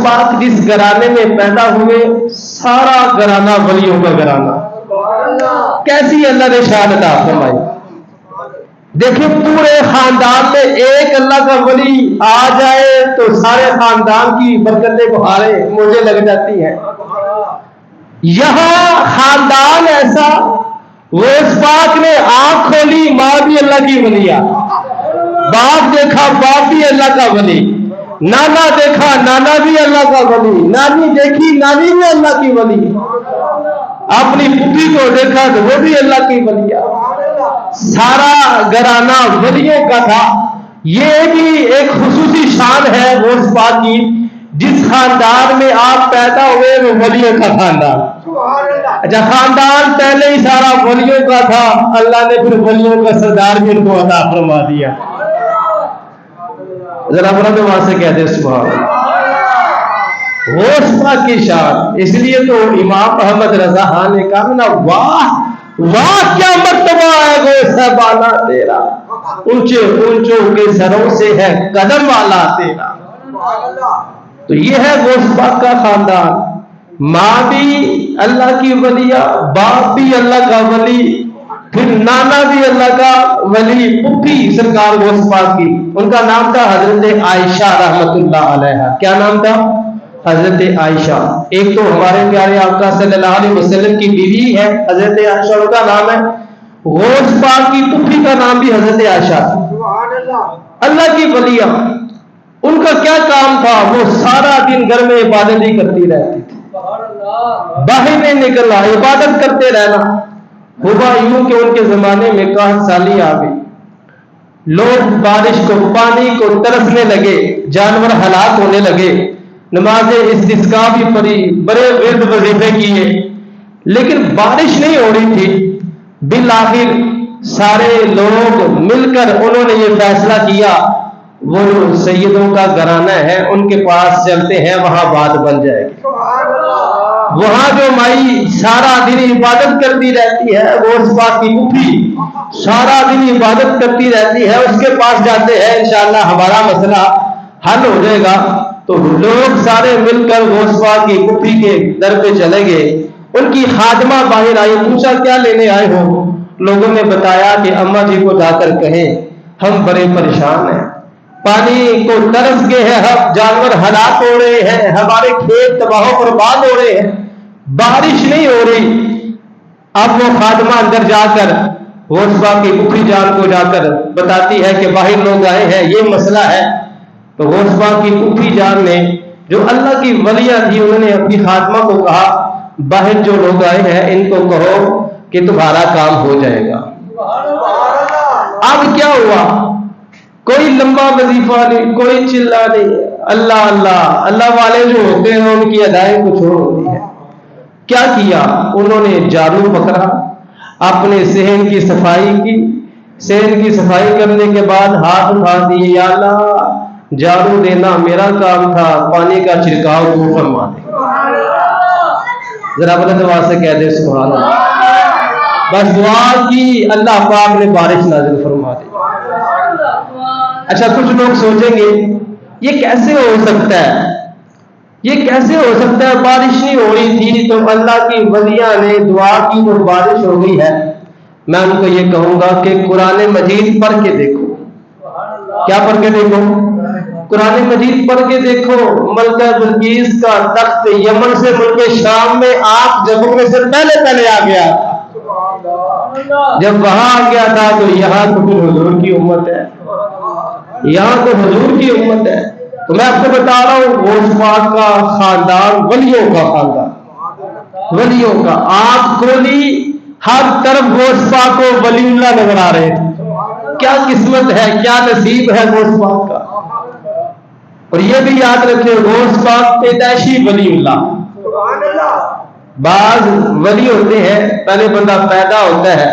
پاک جس گھرانے میں پیدا ہوئے سارا گھرانہ ولیوں کا گھرانہ. کیسی اللہ نے شان عطا فرمائی. دیکھیں پورے خاندان میں ایک اللہ کا ولی آ جائے تو سارے خاندان کی برکتیں بہاریں مجھے لگ جاتی ہیں. یہاں خاندان ایسا، غوث پاک نے آنکھ کھولی، ماں بھی اللہ کی ولی، باپ دیکھا باپ بھی اللہ کا ولی، نانا دیکھا نانا بھی اللہ کا ولی، نانی دیکھی نانی بھی اللہ کی ولی، اپنی پھوپھی کو دیکھا تو وہ بھی اللہ کی ولی. سارا گھرانہ ولیوں کا تھا. یہ بھی ایک خصوصی شان ہے غوث پاک کی. جس خاندان میں آپ پیدا ہوئے وہ ولیوں کا خاندان. اچھا خاندان پہلے ہی سارا ولیوں کا تھا، اللہ نے پھر ولیوں کا سردار بھی ان کو عطا فرما دیا. ذرا بڑا تو وہاں سے کہتے سبحان اللہ. غوث پاک کی شان. اس لیے تو امام احمد رضا خان نے کہا نا، واہ واہ کیا مرتبہ ہے غوث بالا تیرا، اونچے اونچوں کے سروں سے ہے قدم والا تیرا. تو یہ ہے غوث پاک کا خاندان. ماں بھی اللہ کی ولیہ، باپ بھی اللہ کا ولی، پھر نانا بھی اللہ کا ولی، پھوپھی سرکار غوث پاک کی، ان کا نام تھا حضرت عائشہ رحمت اللہ علیہا. کیا نام تھا؟ حضرت عائشہ. ایک تو ہمارے پیارے آقا صلی اللہ علیہ وسلم کی بیوی ہے حضرت عائشہ، ان کا نام ہے. غوث پاک کی پھوپھی کا نام بھی حضرت عائشہ تھا. اللہ کی ولیہ. ان کا کیا کام تھا؟ وہ سارا دن گھر میں عبادت ہی کرتی رہتی تھی، باہر نہیں نکلنا، عبادت کرتے رہنا. ہوا یوں کہ ان کے زمانے میں قحط سالی آ گئی، لوگ بارش کو پانی کو ترسنے لگے، جانور ہلاک ہونے لگے، نماز استسقاء بھی پڑھی، بڑے ورد وظیفے کیے، لیکن بارش نہیں ہو رہی تھی. بالآخر سارے لوگ مل کر انہوں نے یہ فیصلہ کیا وہ سیدوں کا گھرانہ ہے ان کے پاس چلتے ہیں، وہاں بات بن جائے گی. وہاں جو مائی سارا دن عبادت کرتی رہتی ہے، غوث پاک کی پھوپھی سارا دن عبادت کرتی رہتی ہے، اس کے پاس جاتے ہیں انشاءاللہ ہمارا مسئلہ حل ہو جائے گا. تو لوگ سارے مل کر غوث پاک کی پھوپھی کے در پہ چلے گئے. ان کی خادمہ باہر آئی، پوچھا کیا لینے آئے ہو؟ لوگوں نے بتایا کہ اماں جی کو جا کر کہیں ہم بڑے پریشان ہیں، پانی کو ترس گئے ہیں، ہم جانور ہلاک ہو رہے ہیں، ہمارے کھیت تباہ و برباد ہو رہے ہیں، بارش نہیں ہو رہی. اب وہ خادمہ اندر جا کر غوث پاک کی پھوپھی جان کو جا کر بتاتی ہے کہ باہر لوگ آئے ہیں، یہ مسئلہ ہے. تو غوث پاک کی پھوپھی جان نے جو اللہ کی ولیہ تھی انہوں نے اپنی خادمہ کو کہا باہر جو لوگ آئے ہیں ان کو کہو کہ تمہارا کام ہو جائے گا. اب کیا ہوا؟ کوئی لمبا وظیفہ نہیں، کوئی چلا نہیں، اللہ اللہ. اللہ والے جو ہوتے ہیں ان کی ادائیں کچھ اور ہوتی ہے. کیا کیا انہوں نے؟ جارو پکڑا، اپنے صحن کی صفائی کی. صحن کی صفائی کرنے کے بعد ہاتھ اٹھا دیے، یا اللہ جارو دینا میرا کام تھا، پانی کا چھڑکاؤ تو فرما دے. ذرا بلند آواز سے کہہ دے سبحان اللہ. بس دعا کی، اللہ پاک نے بارش نازل فرما دی. اچھا کچھ لوگ سوچیں گے یہ کیسے ہو سکتا ہے، یہ کیسے ہو سکتا ہے؟ بارش نہیں ہو رہی تھی تو اللہ کی ولیہ نے دعا کی تو بارش ہو گئی ہے. میں ان کو یہ کہوں گا کہ قرآن مجید پڑھ کے دیکھو. کیا پڑھ کے دیکھو؟ قرآن مجید پڑھ کے دیکھو. ملکہ بلقیس کا تخت یمن سے ملک شام میں آگ جگنے سے پہلے آ گیا تھا. جب وہاں آ گیا تھا تو یہاں تو پھر حضور کی امت ہے، یہاں تو حضور کی امت ہے. تو میں آپ کو بتا رہا ہوں غوث پاک کا خاندان ولیوں کا خاندان، ولیوں کا. آنکھ کھولی ہر طرف غوث پاک کو ولی اللہ نظر آ رہے تھے. کیا قسمت ہے، کیا نصیب ہے غوث پاک کا. اور یہ بھی یاد رکھیں غوث پاک پیدائشی ولی اللہ. بعض ولی ہوتے ہیں پہلے بندہ پیدا ہوتا ہے،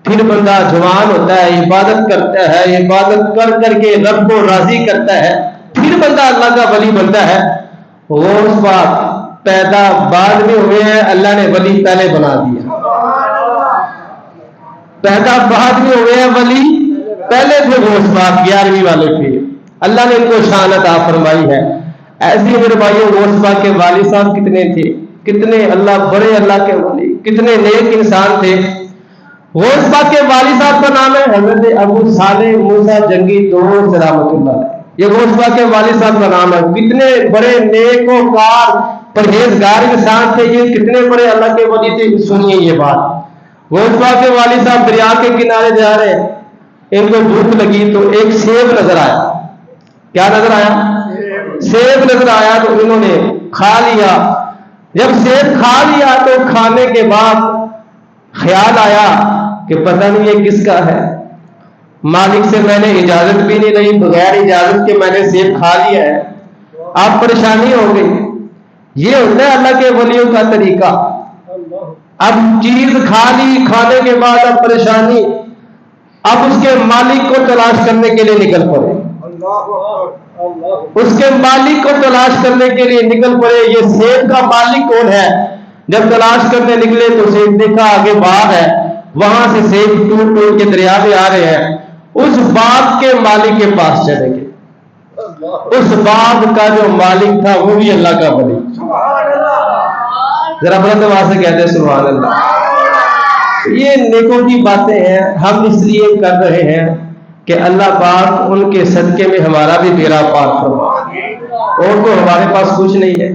پھر بندہ جوان ہوتا ہے، عبادت کرتا ہے، عبادت کر کر کے رب کو راضی کرتا ہے، پھر بندہ اللہ کا ولی بنتا ہے. غوث پاک پیدا بعد میں ہوئے ہیں، اللہ نے ولی پہلے بنا دیا. پیدا بعد میں ہوئے ہیں، ولی پہلے تھے. غوث پاک 11ویں والے تھے، اللہ نے ان کو شان عطا فرمائی ہے. ایسے میرے بھائیوں غوث پاک کے والد صاحب کتنے تھے، کتنے اللہ بڑے اللہ کے ولی، کتنے نیک انسان تھے۔ غوث پاک کے والد صاحب کا نام ہے حضرت ابو صالح موسیٰ جنگی دوست رحمۃ اللہ علیہ۔ یہ غوث پاک کے والد صاحب کا نام ہے۔ کتنے بڑے نیک و کار پرہیزگار انسان تھے، یہ کتنے بڑے اللہ کے ولی تھے۔ سنیے یہ بات، غوث پاک کے والد صاحب دریا کے کنارے جا رہے ہیں، ان کو بھوک لگی تو ایک سیب نظر آیا۔ کیا نظر آیا؟ سیب نظر آیا تو انہوں نے کھا لیا۔ جب سیب کھا لیا تو کھانے کے بعد خیال آیا کہ پتہ نہیں یہ کس کا ہے، مالک سے میں نے اجازت بھی نہیں لئی، بغیر اجازت کے میں نے سیب کھا لیا ہے۔ آپ پریشانی ہو گئی۔ یہ ہوتا ہے اللہ کے ولیوں کا طریقہ۔ اب چیز کھا لی، کھانے کے بعد اب پریشانی، اب اس کے مالک کو تلاش کرنے کے لیے نکل پڑے۔ اس کے مالک کو تلاش کرنے کے لیے نکل پڑے۔ یہ سیب کا مالک کون ہے؟ جب تلاش کرنے نکلے تو سیب دیکھا آگے باغ ہے، وہاں سے سیب ٹوٹ ٹوٹ کے دریا میں آ رہے ہیں۔ اس باغ کے مالک کے پاس چلے گئے۔ اس باغ کا جو مالک تھا وہ بھی اللہ کا ولی۔ ذرا بلند آواز سے کہتے ہیں سبحان اللہ۔ یہ نیکوں کی باتیں ہیں، ہم اس لیے کر رہے ہیں کہ اللہ پاک ان کے صدقے میں ہمارا بھی بیڑا پاک فرمائے۔ اور تو ہمارے پاس کچھ نہیں ہے۔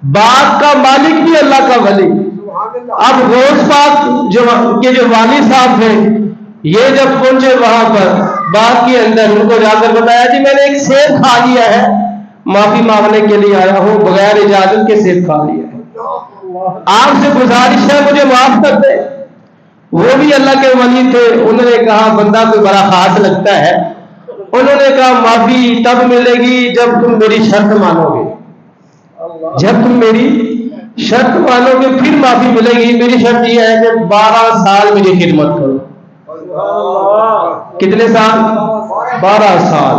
باغ کا مالک بھی اللہ کا ولی۔ اب غوث پاک کے جو والد صاحب تھے، یہ جب پہنچے وہاں پر باغ کے اندر، ان کو جا کر بتایا جی میں نے ایک سیب کھا لیا ہے، معافی مانگنے کے لیے آیا ہوں، بغیر اجازت کے سیب کھا لیا ہے، آپ سے گزارش ہے مجھے معاف کر دے۔ وہ بھی اللہ کے ولی تھے۔ انہوں نے کہا بندہ کوئی بڑا خاص لگتا ہے۔ انہوں نے کہا معافی تب ملے گی جب تم میری شرط مانو گے، جب تم میری شرط مانو گے پھر معافی ملے گی۔ میری شرط یہ ہے کہ 12 سال مجھے خدمت کرو۔ کتنے سال؟ 12 سال۔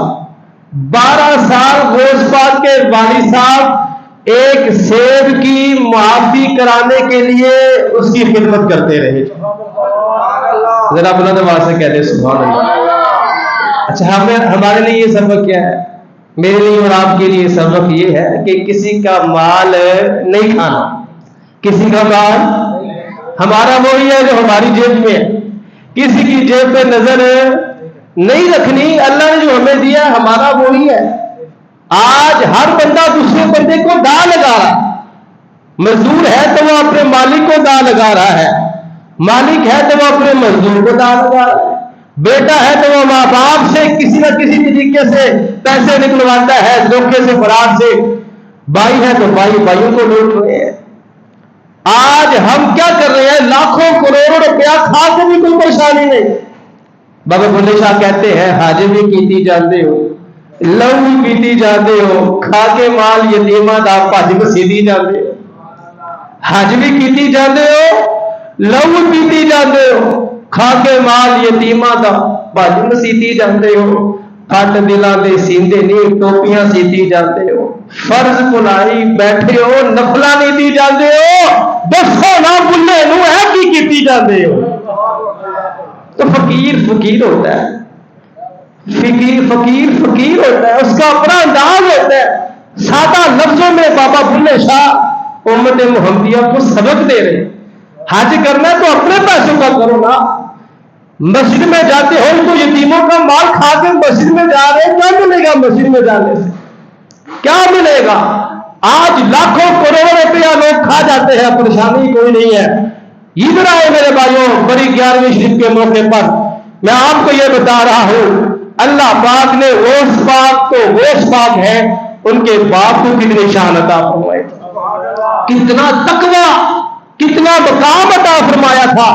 12 سال غوث پاک کے والد صاحب ایک سیب کی معافی کرانے کے لیے اس کی خدمت کرتے رہے۔ ذرا بلند آواز سے کہتے ہیں سبحان اللہ۔ اچھا ہمارے لیے یہ سبق کیا ہے؟ میرے لیے اور آپ کے لیے سبق یہ ہے کہ کسی کا مال نہیں کھانا۔ کسی کا مال ہمارا وہی ہے جو ہماری جیب میں ہے، کسی کی جیب پہ نظر نہیں رکھنی۔ اللہ نے جو ہمیں دیا ہمارا وہی ہے۔ آج ہر بندہ دوسرے بندے کو داں لگا رہا ہے۔ مزدور ہے تو وہ اپنے مالک کو داں لگا رہا ہے، مالک ہے تو وہ اپنے مزدور کو داں لگا رہا ہے، بیٹا ہے تو وہ ماں باپ سے کسی نہ کسی طریقے سے پیسے نکلواتا ہے دھوکے سے فرار سے، بھائی ہے تو بھائیوں کو لوٹ رہے ہیں۔ آج ہم کیا کر رہے ہیں؟ لاکھوں کروڑوں روپیہ کھا کے بھی کوئی پریشانی نہیں۔ بابا بلے شاہ کہتے ہیں حاجی بھی کیتی جاندے ہو، لو بھی پیتی جاندے ہو، کھا کے مال یتیماں دا بھج مسیدی جاندے ہو۔ حج بھی کیتی جاندے ہو، لو بھی پیتی جاندے ہو، کھا کے مال یتیماں دا بھج مسیدی جاندے ہو۔ پھٹ دلاں دے سیندے نہیں ٹوپیاں سیتی جاندے ہو، فرض بھلائی بیٹھے ہو نفلاں نہیں دی جاندے ہو، دسو نہ بلے نو ہے کی کیتی جاندے ہو۔ تو فقیر ہوتا ہے، فقیر ہوتا ہے، اس کا اپنا انداز ہوتا ہے۔ سادہ لفظوں میں بابا بلے شاہ امت محمدیہ کو سبق دے رہے۔ حج کرنا تو اپنے پیسوں کا کرو نا۔ مسجد میں جاتے ہو تو یتیموں کا مال کھا کے مسجد میں جا رہے، کیا ملے گا مسجد میں جانے سے؟ کیا ملے گا؟ آج لاکھوں کروڑوں روپیہ لوگ کھا جاتے ہیں، پریشانی کوئی نہیں ہے۔ ادھر آئے میرے بھائیوں، بڑی 11ویں شریف کے موقع پر میں آپ کو یہ بتا رہا ہوں، اللہ پاک نے غوث پاک تو غوث پاک ہے، ان کے باپ کو کتنی شان عطا فرمائی، کتنا تقویٰ، کتنا مقام عطا فرمایا تھا۔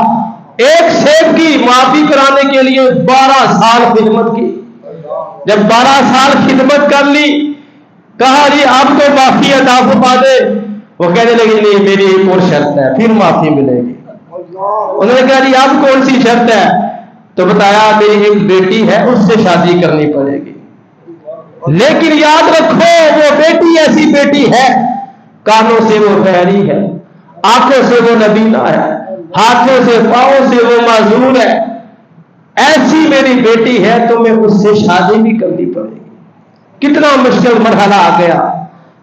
ایک سیب کی معافی کرانے کے لیے 12 سال خدمت کی۔ جب 12 سال خدمت کر لی، کہا جی آپ کو معافی عطا فرما دے۔ وہ کہنے لگے نہیں میری ایک اور شرط ہے، پھر معافی ملے گی۔ انہوں نے کہا جی آپ کون سی شرط ہے؟ تو بتایا میری ایک بیٹی ہے، اس سے شادی کرنی پڑے گی، لیکن یاد رکھو وہ بیٹی ایسی بیٹی ہے، کانوں سے وہ بہری ہے، آنکھوں سے وہ نبینا ہے، ہاتھوں سے پاؤں سے وہ معذور ہے، ایسی میری بیٹی ہے تو میں اس سے شادی بھی کرنی پڑے گی۔ کتنا مشکل مرحلہ آ گیا۔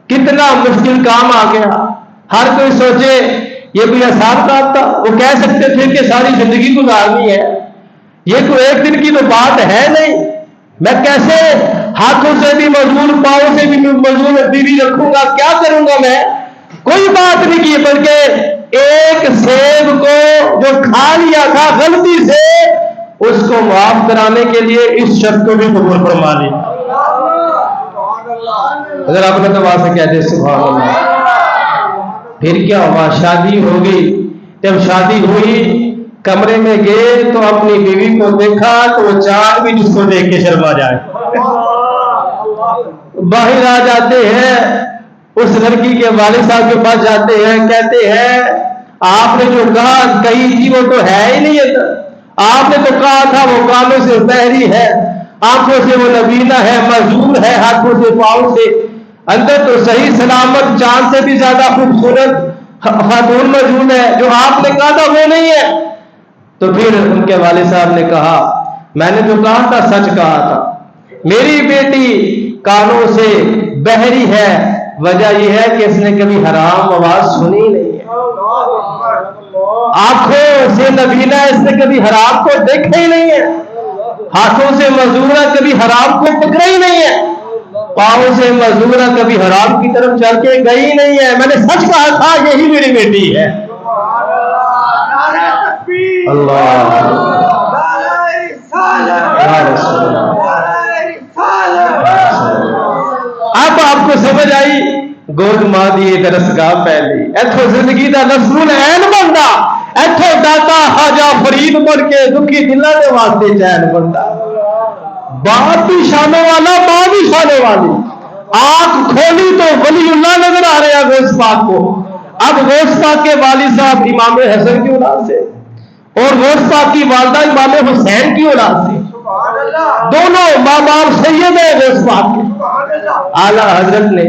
کتنا مشکل کام آ گیا. ہر کوئی سوچے یہ کوئی آسان کام تھا. وہ کہہ سکتے تھے کہ ساری زندگی گزارنی ہے, یہ کوئی ایک دن کی تو بات ہے نہیں. میں کیسے ہاتھوں سے بھی مزدور, پاؤں سے بھی مزدور بیوی رکھوں گا, کیا کروں گا میں؟ کوئی بات نہیں کی, بلکہ ایک سیب کو جو کھا لیا تھا غلطی سے, اس کو معاف کرانے کے لیے اس شرط کو بھی قبول فرما لی. اگر آپ نے دعا سے کہتے سبحان اللہ. پھر کیا ہوا؟ شادی ہو گئی. جب شادی ہوئی, کمرے میں گئے تو اپنی بیوی کو دیکھا تو وہ چاند بھی جس کو دیکھ کے شرما جائے. باہر آ جاتے ہیں, اس لڑکی کے والد صاحب کے پاس جاتے ہیں, کہتے ہیں آپ نے جو کہا کہی تھی وہ تو ہے ہی نہیں. آپ نے تو کہا تھا وہ کانوں سے بحری ہے, آنکھوں سے وہ نبینا ہے, مزدور ہے, ہاتھوں سے پاؤں سے, اندر تو صحیح سلامت چاند سے بھی زیادہ خوبصورت خاتون موجود ہے. جو آپ نے کہا تھا وہ نہیں ہے. تو پھر ان کے والد صاحب نے کہا میں نے جو کہا تھا سچ کہا تھا, میری بیٹی کانوں سے بحری ہے, وجہ یہ ہے کہ اس نے کبھی حرام آواز سنی نہیں ہے. آنکھوں سے نبینا, اس نے کبھی حرام کو دیکھا ہی نہیں ہے. ہاتھوں سے مزدورہ, کبھی حرام کو پکڑا ہی نہیں ہے. پاؤں سے مزدورہ, کبھی حرام کی طرف چل کے گئی نہیں ہے. میں نے سچ کہا تھا یہی میری بیٹی ہے. اللہ اب آپ کو سمجھ آئی, گود ماں دی درسگاہ پہلی, ایتھو زندگی دا رسول عین بندا, ایتھو داتا خواجہ فرید بن کے دکھی دلاں دے واسطے چین بندا. باپ بھی شانوں والا, ماں بھی شانوں والی. آنکھ کھولی تو ولی اللہ نظر آ رہے ہیں غوث پاک کو. اب غوث پاک کے والد صاحب امام حسن کی اولاد سے اور غوث پاک کی والدہ امام حسین کی اولاد سے, دونوں ماں باپ سید ہیں غوث پاک کے. اعلیٰ حضرت نے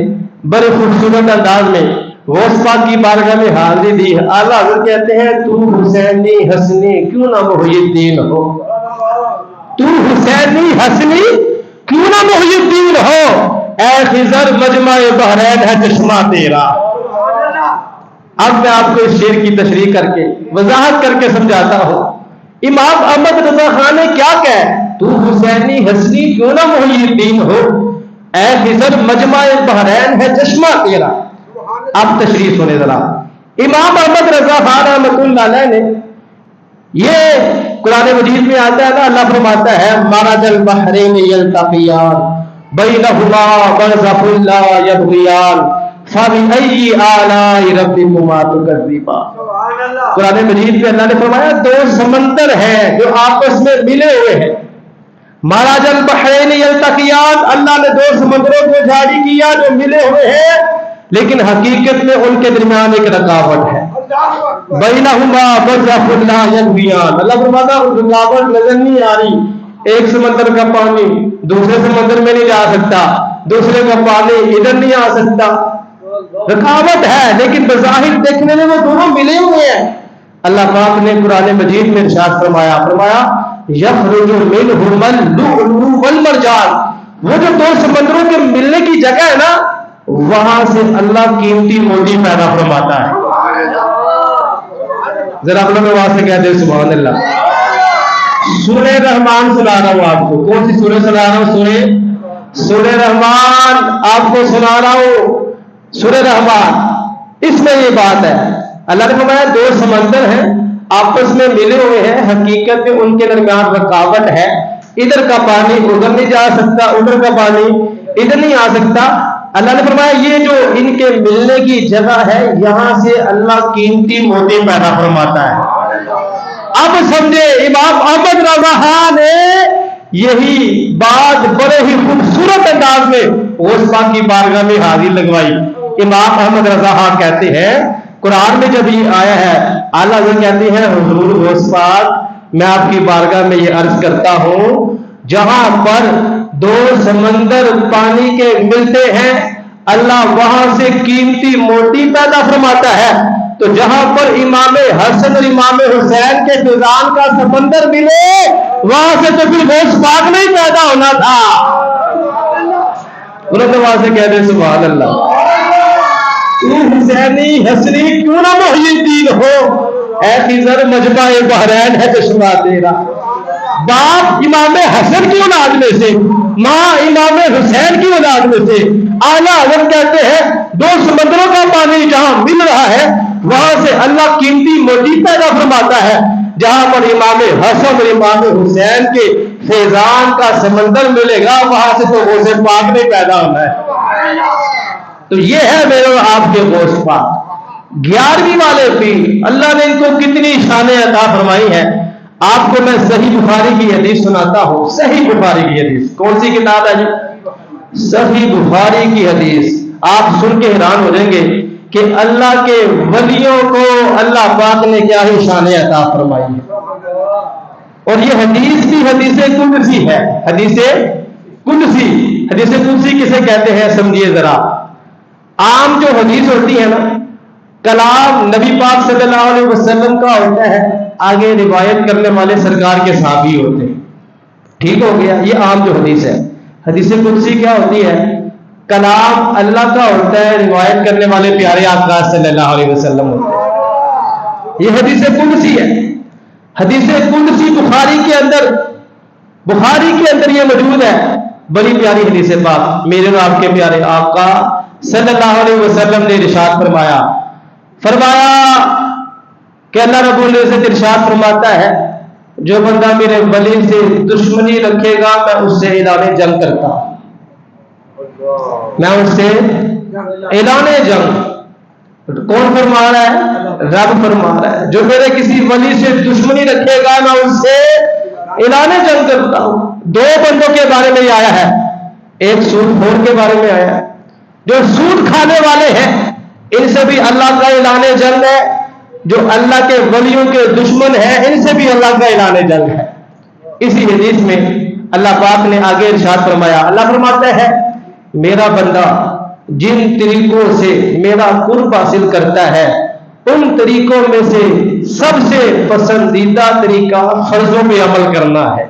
بڑے خوبصورت انداز میں غوث پاک کی بارگاہ میں حاضری دی. اعلیٰ حضرت کہتے ہیں تو حسینی حسنی کیوں نہ محی الدین ہو, تو حسینی حسنی کیوں نہ محی الدین ہو, اے خضر مجمع بحرین ہے چشمہ تیرا. اب میں آپ کو اس شعر کی تشریح کر کے وضاحت کر کے سمجھاتا ہوں. امام احمد رضا خان نے کیا کہا, تو حسینی حسنی کیوں نہ محی الدین ہو, اے خضر مجمع بحرین ہے چشمہ تیرا. اب تشریح سنے ذرا. امام احمد رضا خان رحمۃ اللہ علیہ نے, یہ قرآن مجید میں آتا ہے نا, اللہ فرماتا ہے مرج البحرین یلتقیان بینہما برزخ لا یبغیان فبأی آلاء ربکما تکذبان. قرآن مجید میں اللہ نے فرمایا دو سمندر ہیں جو آپس میں ملے ہوئے ہیں. مرج البحرین یلتقیان, اللہ نے دو سمندروں کو جاری کیا جو ملے ہوئے ہیں, لیکن حقیقت میں ان کے درمیان ایک رکاوٹ ہے. بینہما برزخ لا یبغیان, اللہ فرماتا رکاوٹ نظر نہیں آ رہی. ایک سمندر کا پانی دوسرے سمندر میں نہیں جا سکتا, دوسرے کا پانی ادھر نہیں آ سکتا. رکاوٹ ہے لیکن بظاہر دیکھنے میں وہ دونوں ملے ہوئے ہیں. اللہ پاک نے قرآن مجید میں ارشاد فرمایا یخرج منہما اللؤلؤ والمرجان, وہ جو دو سمندروں کے ملنے کی جگہ ہے نا, وہاں سے اللہ قیمتی موتی پیدا فرماتا ہے. ذرا اپنے میں وہاں سے کہتے ہیں سبحان اللہ. سورہ رحمان سنا رہا ہوں آپ کو. کون سی سورہ سنا رہا ہوں؟ سورہ رحمان آپ کو سنا رہا ہوں. سورہ رحمان, اس میں یہ بات ہے, اللہ نے فرمایا دو سمندر ہیں آپس میں ملے ہوئے ہیں, حقیقت میں ان کے درمیان رکاوٹ ہے. ادھر کا پانی ادھر نہیں جا سکتا, ادھر کا پانی ادھر نہیں آ سکتا. اللہ نے فرمایا یہ جو ان کے ملنے کی جگہ ہے, یہاں سے اللہ قیمتی موتی پیدا فرماتا ہے. اب سمجھے امام احمد رضا خان نے یہی بات بڑے ہی خوبصورت انداز میں غوث پاک کی بارگاہ میں حاضر لگوائی. امام احمد رضا خان کہتے ہیں قرآن میں جب یہ آیا ہے, اعلیٰ حضرت کہتے ہیں حضور غوث پاک میں آپ کی بارگاہ میں یہ عرض کرتا ہوں, جہاں پر دو سمندر پانی کے ملتے ہیں اللہ وہاں سے قیمتی موتی پیدا فرماتا ہے. تو جہاں پر امام حسن اور امام حسین کے فیضان کا سمندر ملے, وہاں سے تو پھر غوث پاک نہیں پیدا ہونا تھا. انہوں نے وہاں سے کہہ دے سبحان اللہ. حسینی حسنی کیوں نہ محی الدین ہو، اے خضر مجمع بحرین ہے چشمہ تیرا۔ باپ امام حسن کی اولاد میں سے، ماں امام حسین کی اولاد میں سے، اعلیٰ حضرت کہتے ہیں دو سمندروں کا پانی جہاں مل رہا ہے وہاں سے اللہ قیمتی موتی پیدا فرماتا ہے، جہاں پر امام حسن اور امام حسین کے فیضان کا سمندر ملے گا وہاں سے تو غوث پاک نہیں پیدا ہونا ہے۔ تو یہ ہے میرے اور آپ کے غوث پاک۔ 11ویں والے پیر اللہ نے ان کو کتنی شانیں عطا فرمائی ہیں۔ آپ کو میں صحیح بخاری کی حدیث سناتا ہوں۔ صحیح بخاری کی حدیث کون سی کتاب ہے جی؟ صحیح بخاری کی حدیث۔ آپ سن کے حیران ہو جائیں گے کہ اللہ کے ولیوں کو اللہ پاک نے کیا ہی شانیں عطا فرمائی ہے۔ اور یہ حدیث بھی حدیث قدسی ہے۔ حدیث قدسی، حدیث قدسی کسے کہتے ہیں سمجھیے ذرا۔ عام جو حدیث ہوتی ہے نا، کلام نبی پاک صلی اللہ علیہ وسلم کا ہوتا ہے، آگے روایت کرنے والے سرکار کے صحابی ہوتے ہیں، ٹھیک ہو گیا، یہ عام جو حدیث ہے۔ حدیث قدسی کیا ہوتی ہے؟ کلام اللہ کا ہوتا ہے، روایت کرنے والے پیارے آقا صلی اللہ علیہ وسلم ہوتے ہیں، یہ حدیث قدسی ہے۔ حدیث قدسی بخاری کے اندر یہ موجود ہے، بڑی پیاری حدیث پاک۔ میرے اور آپ کے پیارے آقا صلی اللہ علیہ وسلم نے ارشاد فرمایا کہ اللہ رب العزت ارشاد فرماتا ہے جو بندہ میرے ولی سے دشمنی رکھے گا میں اس سے اعلان جنگ کرتا ہوں، میں اس سے اعلان جنگ۔ کون فرما رہا ہے؟ رب فرما رہا ہے جو میرے کسی ولی سے دشمنی رکھے گا میں اس سے اعلان جنگ کرتا ہوں۔ دو بندوں کے بارے میں آیا ہے، ایک سود خور کے بارے میں آیا ہے، جو سود کھانے والے ہیں ان سے بھی اللہ کا اعلان جنگ ہے، جو اللہ کے ولیوں کے دشمن ہیں ان سے بھی اللہ کا اعلان جنگ ہے۔ اسی حدیث میں اللہ پاک نے آگے ارشاد فرمایا، اللہ فرماتا ہے میرا بندہ جن طریقوں سے میرا قرب حاصل کرتا ہے ان طریقوں میں سے سب سے پسندیدہ طریقہ فرضوں پہ عمل کرنا ہے۔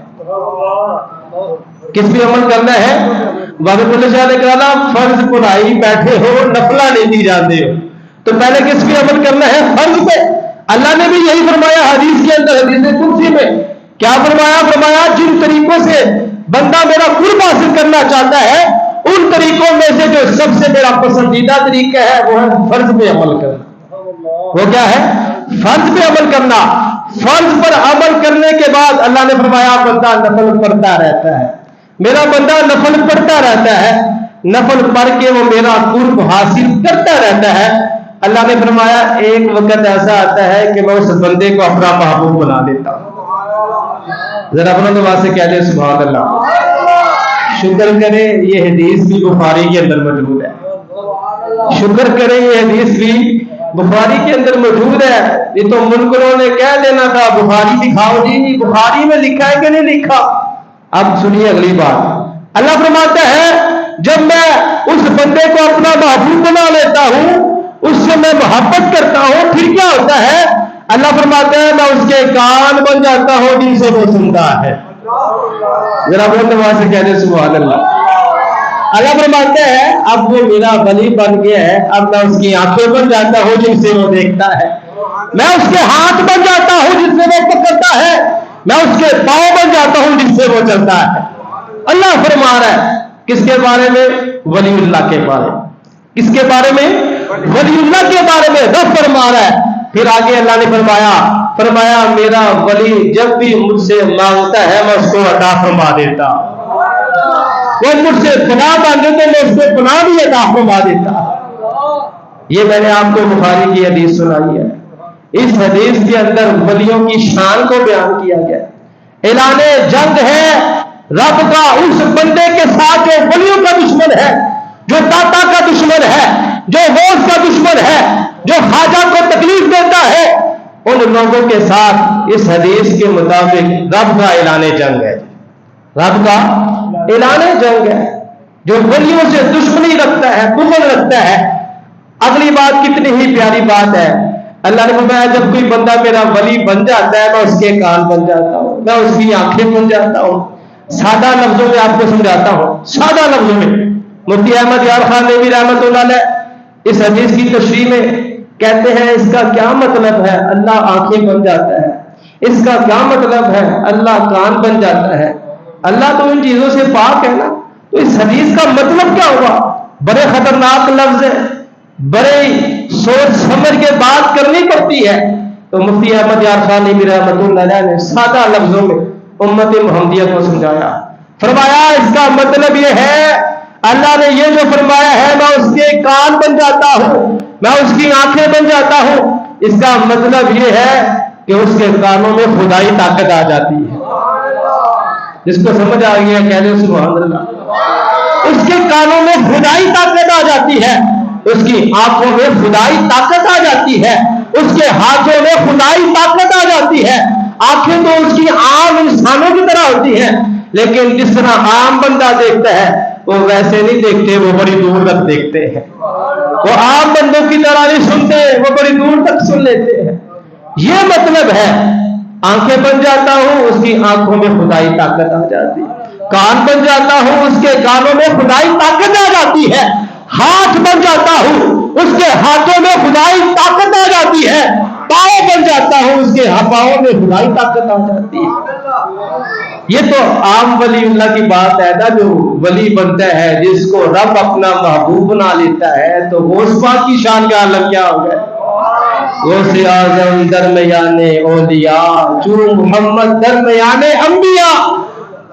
کس پہ عمل کرنا ہے؟ بابے بولے شاہ نے کہا فرض پڑھائی بیٹھے ہو نفلہ نہیں دی جاتے ہو، تو پہلے کس پہ عمل کرنا ہے؟ فرض پہ۔ اللہ نے بھی یہی فرمایا حدیث کے اندر، حدیث قدسی میں کیا فرمایا جن طریقوں سے بندہ میرا قرب حاصل کرنا چاہتا ہے ان طریقوں میں سے جو سب سے میرا پسندیدہ طریقہ ہے وہ ہے فرض پہ عمل کرنا۔ وہ کیا ہے؟ فرض پہ عمل کرنا۔ فرض پر عمل کرنے کے بعد اللہ نے فرمایا بندہ نفل پڑھتا رہتا ہے، میرا بندہ نفل پڑھتا رہتا ہے، نفل پڑھ کے وہ میرا قرب حاصل کرتا رہتا ہے۔ اللہ نے فرمایا ایک وقت ایسا آتا ہے کہ میں اس بندے کو اپنا محبوب بنا دیتا ہوں۔ ذرا اپنا دعا سے کہہ دیں سبحان اللہ۔ شکر کریں یہ حدیث بھی بخاری کے اندر موجود ہے، شکر کریں یہ حدیث بھی بخاری کے اندر موجود ہے۔ یہ تو منکروں نے کہہ دینا تھا بخاری دکھاؤ جی، بخاری میں لکھا ہے کہ نہیں لکھا؟ اب سنیے اگلی بات، اللہ فرماتا ہے جب میں اس بندے کو اپنا محبوب بنا لیتا ہوں، اس سے میں محبت کرتا ہوں، پھر کیا ہوتا ہے؟ اللہ فرماتا ہے میں اس کے کان بن جاتا ہوں جن سے وہ سنتا ہے۔ ذرا بولنے وہاں سے کہہ دیں سبحان اللہ۔ اللہ فرماتا ہے اب وہ میرا ولی بن گیا ہے، اب میں اس کی آنکھیں بن جاتا ہوں جن سے وہ دیکھتا ہے، میں اس کے ہاتھ بن جاتا ہوں جس سے وہ پکڑتا ہے، میں اس کے پاؤں بن جاتا ہوں جس سے وہ چلتا ہے۔ اللہ فرما رہا ہے کس کے بارے میں؟ ولی اللہ کے بارے میں۔ کس کے بارے میں؟ ولی اللہ کے بارے میں رب فرما رہا ہے۔ پھر آگے اللہ نے فرمایا میرا ولی جب بھی مجھ سے مانگتا ہے میں اس کو عطا فرما دیتا، وہ مجھ سے پناہ مانگے تو میں اس کو پناہ بھی عطا فرما دیتا۔ یہ میں نے آپ کو بخاری کی حدیث سنائی ہے، اس حدیث کے اندر ولیوں کی شان کو بیان کیا گیا۔ اعلان جنگ ہے رب کا اس بندے کے ساتھ جو ولیوں کا دشمن ہے، جو داتا کا دشمن ہے، جو غوث کا دشمن ہے، جو خواجہ کو تکلیف دیتا ہے، ان لوگوں کے ساتھ اس حدیث کے مطابق رب کا اعلان جنگ ہے۔ رب کا اعلان جنگ ہے جو ولیوں سے دشمنی رکھتا ہے، بغض رکھتا ہے۔ اگلی بات کتنی ہی پیاری بات ہے، اللہ نے فرمایا جب کوئی بندہ میرا ولی بن جاتا ہے میں اس کے کان بن جاتا ہوں، میں اس کی آنکھیں بن جاتا ہوں۔ سادہ لفظوں میں آپ کو سمجھاتا ہوں، سادہ لفظوں میں۔ مفتی احمد یار خان نے بھی رحمت اللہ علیہ اس حدیث کی تشریح میں کہتے ہیں اس کا کیا مطلب ہے؟ اللہ آنکھیں بن جاتا ہے۔ اس کا کیا مطلب ہے؟ اللہ کان بن جاتا ہے۔ اللہ تو ان چیزوں سے پاک ہے نا، تو اس حدیث کا مطلب کیا ہوا؟ بڑے خطرناک لفظ ہے، بڑے سوچ سمجھ کے بات کرنی پڑتی ہے۔ تو مفتی احمد یار خان رحمۃ اللہ علیہ نے سادہ لفظوں میں امت محمدیہ کو سمجھایا، فرمایا اس کا مطلب یہ ہے، اللہ نے یہ جو فرمایا ہے میں اس کے کان بن جاتا ہوں، میں اس کی آنکھیں بن جاتا ہوں، اس کا مطلب یہ ہے کہ اس کے کانوں میں خدائی طاقت آ جاتی ہے۔ جس کو سمجھ آ گیا کہہ دے سبحان اللہ۔ اس کے کانوں میں خدائی طاقت آ جاتی ہے، اس کی آنکھوں میں خدائی طاقت آ جاتی ہے، اس کے ہاتھوں میں خدائی طاقت آ جاتی ہے۔ آنکھیں تو اس کی عام انسانوں کی طرح ہوتی ہیں، لیکن جس طرح عام بندہ دیکھتا ہے وہ ویسے نہیں دیکھتے، وہ بڑی دور تک دیکھتے ہیں۔ وہ عام بندوں کی طرح نہیں سنتے، وہ بڑی دور تک سن لیتے ہیں۔ یہ مطلب ہے آنکھیں بن جاتا ہوں، اس کی آنکھوں میں خدائی طاقت آ جاتی ہے۔ کان بن جاتا ہوں، اس کے کانوں میں خدائی طاقت آ جاتی ہے۔ ہاتھ بن جاتا ہوں، اس کے ہاتھوں میں خدائی طاقت آ جاتی ہے۔ پاؤں بن جاتا ہوں، اس کے پاؤں میں خدائی طاقت آ جاتی ہے۔ یہ تو عام ولی اللہ کی بات ہے نا، جو ولی بنتا ہے، جس کو رب اپنا محبوب بنا لیتا ہے، تو غوث پاک کی شان کا عالم کیا ہو گیا؟ غوث اعظم درمیان اولیاء، جو محمد درمیان انبیاء،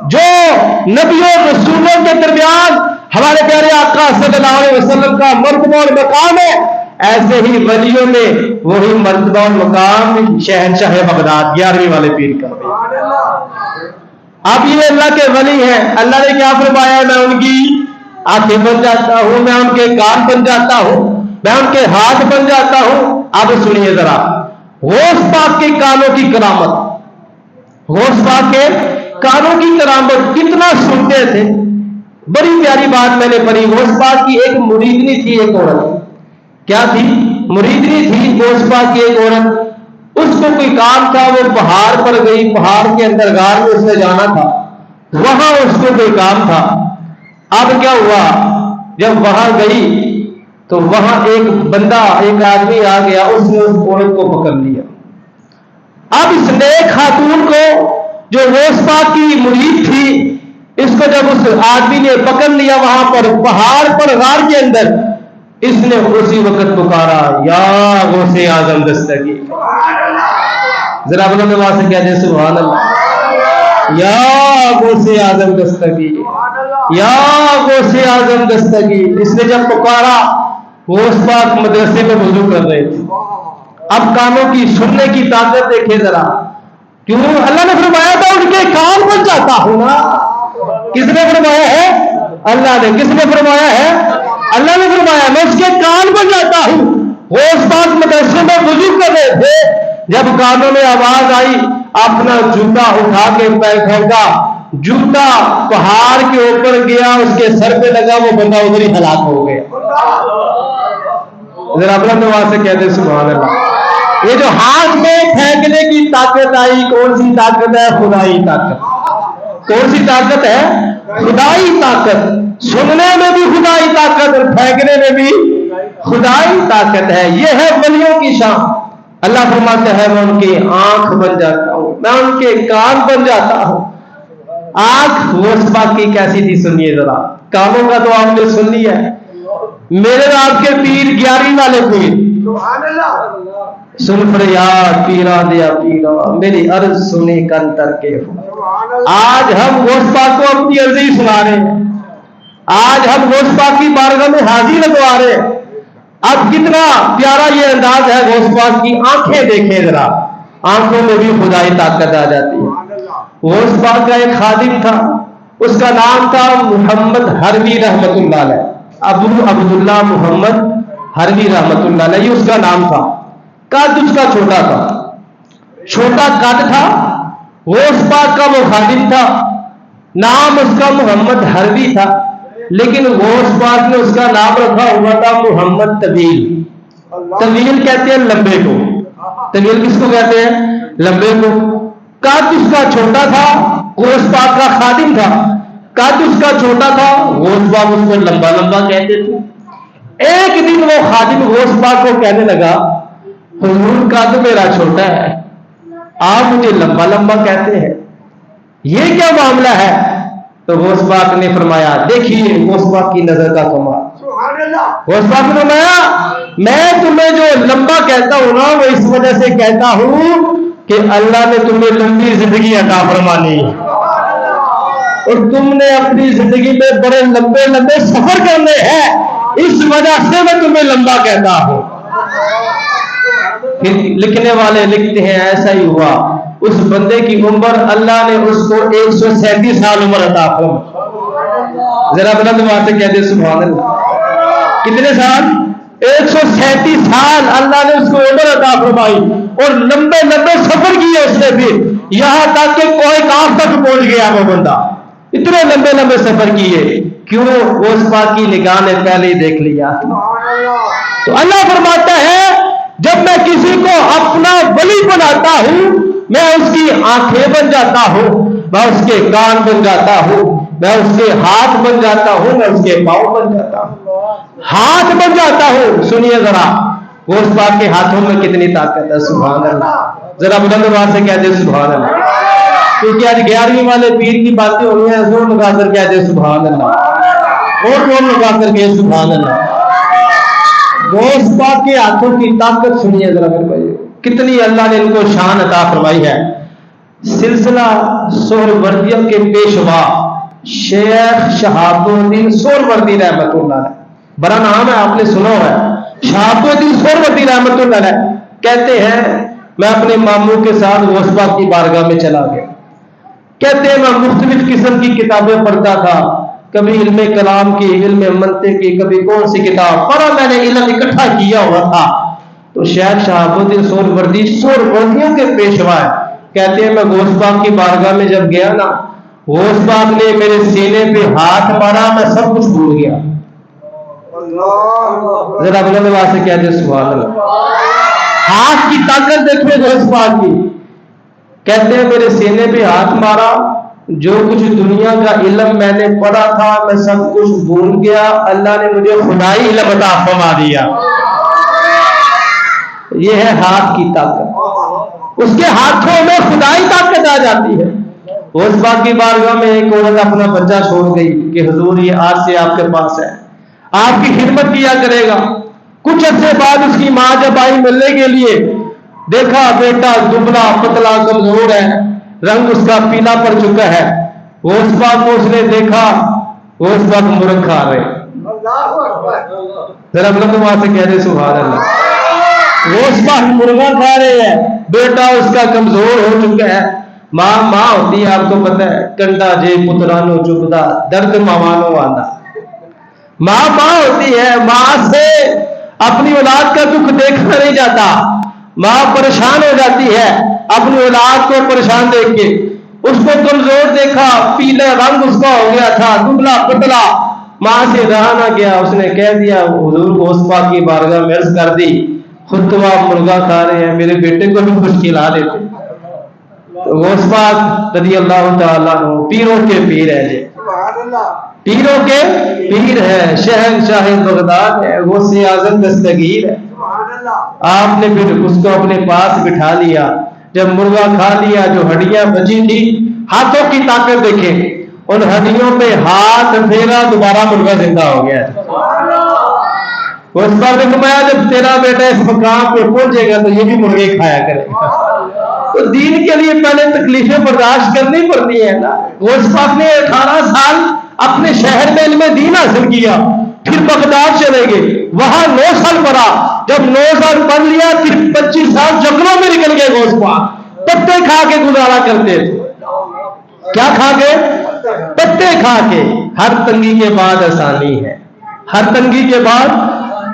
جو نبیوں رسولوں کے درمیان ہمارے پیارے آقا صلی اللہ علیہ وسلم کا مرتبہ اور مقام ہے، ایسے ہی ولیوں میں وہی مرتبہ اور مقام شہنشاہ بغداد 11ویں والے پیر کا۔ اب یہ اللہ کے ولی ہیں، اللہ نے کیا فرمایا؟ میں ان کی آنکھیں بن جاتا ہوں، میں ان کے کان بن جاتا ہوں، میں ان کے ہاتھ بن جاتا ہوں۔ اب سنیے ذرا غوث پاک کے کانوں کی کرامت، غوث پاک کے کانوں کی کرامت کتنا سنتے تھے۔ بڑی پیاری بات میں نے پڑھی، غوث پاک کی ایک مریدنی تھی، ایک عورت۔ کیا تھی؟ مریدنی تھی غوث پاک کی ایک عورت۔ اس کو کوئی کام تھا، وہ پہاڑ پر گئی، پہاڑ کے اندر غار میں اس نے جانا تھا، وہاں اس کو کوئی کام تھا۔ اب کیا ہوا، جب وہاں گئی تو وہاں ایک بندہ، ایک آدمی آ گیا، اس نے اس عورت کو پکڑ لیا۔ اب اس نیک خاتون کو جو غوث پاک کی مرید تھی، اس کو جب اس آدمی نے پکڑ لیا وہاں پر پہاڑ پر غار کے اندر، اس نے اسی وقت پکارا یا غوث اعظم دستگیر۔ ذرا بلند آواز سے کہہ دیں سبحان اللہ۔ یا غوث اعظم دستگیر، یا غوث اعظم دستگیر۔ اس نے جب پکارا، غوث پاک مدرسے میں وضو کر رہے تھے۔ اب کانوں کی سننے کی طاقت دیکھیں ذرا، کیوں اللہ نے فرمایا تھا ان کے کان بن جاتا ہوں نا۔ کس نے فرمایا ہے؟ اللہ نے۔ کس نے فرمایا ہے؟ اللہ نے فرمایا میں اس کے کان بن جاتا ہوں۔ غوث پاک مدرسے میں وضو کر رہے تھے، جب کانوں میں آواز آئی، اپنا جوتا اٹھا کے پھینکا، جوتا پہاڑ کے اوپر گیا، اس کے سر پہ لگا، وہ بندہ ادھر ہی ہلاک ہو گیا۔ ذرا بلند آواز سے کہتے سبحان اللہ۔ یہ جو ہاتھ میں پھینکنے کی طاقت آئی، کون سی طاقت ہے؟ خدائی طاقت۔ کون سی طاقت ہے؟ خدائی طاقت۔ سننے میں بھی خدائی طاقت اور پھینکنے میں بھی خدائی طاقت ہے۔ یہ ہے ولیوں کی شان۔ اللہ فرماتا ہے میں ان کی آنکھ بن جاتا ہوں، میں ان کے کان بن جاتا ہوں۔ آنکھ غوث پاک کی کیسی تھی سنیے ذرا، کانوں کا تو آپ نے سن لیا ہے۔ میرے آپ کے پیر 11ویں والے پیر، سن فریاد پیرا دیا پیرا، میری عرض سنی کن تر کے ہو۔ آج ہم غوث پاک کو اپنی عرضی سنا رہے ہیں، آج ہم غوث پاک کی بارگاہ میں حاضری لگوا رہے ہیں۔ اب کتنا پیارا یہ انداز ہے غوث پاک کی، آنکھیں دیکھیں ذرا، آنکھوں میں بھی خدائی طاقت آ جاتی ہے۔ غوث پاک کا ایک خادم تھا، اس کا نام تھا محمد ہروی رحمت اللہ علیہ، ابو عبداللہ محمد ہروی رحمت اللہ علیہ، یہ اس کا نام تھا۔ قد اس کا چھوٹا تھا، چھوٹا قد تھا۔ غوث پاک کا وہ خادم تھا، نام اس کا محمد ہروی تھا، لیکن غوث پاک نے اس کا نام رکھا ہوا تھا محمد طویل۔ طویل کہتے ہیں لمبے کو، طویل کس کو کہتے ہیں؟ لمبے کو۔ قد اس کا چھوٹا تھا، غوث پاک کا خادم تھا، قد اس کا چھوٹا تھا، غوث پاک اس کو لمبا لمبا کہتے تھے۔ ایک دن وہ خادم غوث پاک کو کہنے لگا حضور قد میرا چھوٹا ہے، آپ مجھے لمبا لمبا کہتے ہیں، یہ کیا معاملہ ہے؟ تو غوث پاک نے فرمایا، دیکھیے غوث پاک کی نظر کا کمال، غوث پاک نے فرمایا میں تمہیں جو لمبا کہتا ہوں نا وہ اس وجہ سے کہتا ہوں کہ اللہ نے تمہیں لمبی زندگی عطا فرمانی اور تم نے اپنی زندگی میں بڑے لمبے لمبے سفر کرنے ہیں، اس وجہ سے میں تمہیں لمبا کہتا ہوں۔ پھر لکھنے والے لکھتے ہیں ایسا ہی ہوا، اس بندے کی عمر اللہ نے اس کو 137 سال عمر عطا فرمائی۔ ذرا بلند آواز سے کہہ دے سبحان اللہ۔ کتنے سال؟ 137 سال اللہ نے اس کو عمر عطا فرمائی اور لمبے لمبے سفر کیے اس نے، پھر یہاں تک کہ کوئی کاف تک پہنچ گیا وہ بندہ، اتنے لمبے لمبے سفر کیے، کیوں؟ غوث پاک کی نگاہ نے پہلے ہی دیکھ لیا۔ تو اللہ فرماتا ہے جب میں کسی کو اپنا ولی بناتا ہوں میں اس کی آنکھیں بن جاتا ہوں، میں اس کے کان بن جاتا ہوں، میں اس کے ہاتھ بن جاتا ہوں، میں اس کے پاؤں بن جاتا ہوں، ہاتھ بن جاتا ہوں۔ سنیے ذرا غوث پاک کے ہاتھوں میں کتنی طاقت ہے، سبحان اللہ۔ ذرا بلند آواز سے کہہ دے سبحان اللہ، کیونکہ آج 11ویں والے پیر کی باتیں ہو رہی ہیں، زور لگا کر کہہ دے سبحان اللہ، اور زور لگا کر کہے سبحان اللہ۔ غوث پاک کے ہاتھوں کی طاقت سنیے ذرا میرے بھائی، کتنی اللہ نے ان کو شان عطا فرمائی ہے۔ سلسلہ سہروردیہ کے پیشوا شیخ شہاب الدین سہروردی رحمۃ اللہ علیہ، بڑا نام ہے آپ نے سنا ہے، شہاب الدین سہروردی رحمۃ اللہ علیہ کہتے ہیں میں اپنے ماموں کے ساتھ غوث پاک کی بارگاہ میں چلا گیا، کہتے ہیں میں مختلف قسم کی کتابیں پڑھتا تھا، کبھی علم کلام کی، علم منطق کی، کبھی کون سی کتاب پڑھا، میں نے علم اکٹھا کیا ہوا تھا۔ تو شیخ شہاب الدین سہروردی سہروردیوں کے پیشوا ہے، کہتے ہیں میں غوث پاک کی بارگاہ میں جب گیا نا، غوث پاک نے میرے سینے پہ ہاتھ مارا، میں سب کچھ بھول گیا۔ ذرا بلند آواز سے کہتے ہیں سبحان اللہ۔ ہاتھ کی طاقت دیکھیں غوث پاک کی، کہتے ہیں میرے سینے پہ ہاتھ مارا، جو کچھ دنیا کا علم میں نے پڑھا تھا میں سب کچھ بھول گیا، اللہ نے مجھے خدائی علم عطا فرما دیا۔ یہ ہے ہاتھ کی طاقت، اس کے ہاتھوں میں خدائی طاقت آ جاتی ہے۔ غوث پاک کی بارگاہ میں ایک عورت اپنا بچہ چھوڑ گئی کہ حضور یہ آج سے آپ کے پاس ہے، آپ کی خدمت کیا کرے گا۔ کچھ عرصے بعد اس کی ماں جب آئی ملنے کے لیے، دیکھا بیٹا دبلا پتلا کمزور ہے، رنگ اس کا پیلا پڑ چکا ہے۔ غوث پاک کو اس نے دیکھا، غوث پاک مرغ کھا رہے، ذرا بلند آواز سے کہہ دے سبحان اللہ۔ غوث پاک مرغا کھا رہے ہیں، بیٹا اس کا کمزور ہو چکا ہے۔ ماں ہوتی ہے آپ کو پتہ ہے، کنڈا جے پترانو چپدا درد مامانو آندا۔ ماں ہوتی ہے، ماں سے اپنی اولاد کا دکھ دیکھا نہیں جاتا، ماں پریشان ہو جاتی ہے اپنی اولاد کو پریشان دیکھ کے۔ اس کو کمزور دیکھا، پیلا رنگ اس کا ہو گیا تھا، دبلا پتلا، ماں سے رہا نہ گیا، اس نے کہہ دیا حضور غوث پاک کی بارگاہ میں عرض کر دی خود تو آپ مرغا کھا رہے ہیں، میرے بیٹے کو بھی کچھ کھلا دیتے۔ غوث پاک رضی اللہ تعالیٰ عنہ پیروں کے پیر ہے جی، پیروں کے پیر ہے، شہنشاہ بغداد ہے، غوث اعظم دستگیر ہے۔ آپ نے پھر اس کو اپنے پاس بٹھا لیا، جب مرغا کھا لیا جو ہڈیاں بچی تھی، ہاتھوں کی طاقت دیکھیں، ان ہڈیوں پہ ہاتھ پھیرا دوبارہ مرغا زندہ ہو گیا۔ غوث پاک نے فرمایا جب تیرا بیٹا اس مقام پہ پہنچے گا تو یہ بھی مرغے کھایا کرے گا۔ تو دین کے لیے پہلے تکلیفیں برداشت کرنی پڑتی ہیں نا۔ غوث پاک نے 18 سال اپنے شہر میں علم دین حاصل کیا، پھر بغداد چلے گئے، وہاں 9 سال پڑھا، جب 9 سال پڑھ لیا پھر 25 سال جنگلوں میں نکل گئے۔ غوث پاک پتے کھا کے گزارا کرتے تھے، کیا کھا کے؟ پتے کھا کے۔ ہر تنگی کے بعد آسانی ہے، ہر تنگی کے بعد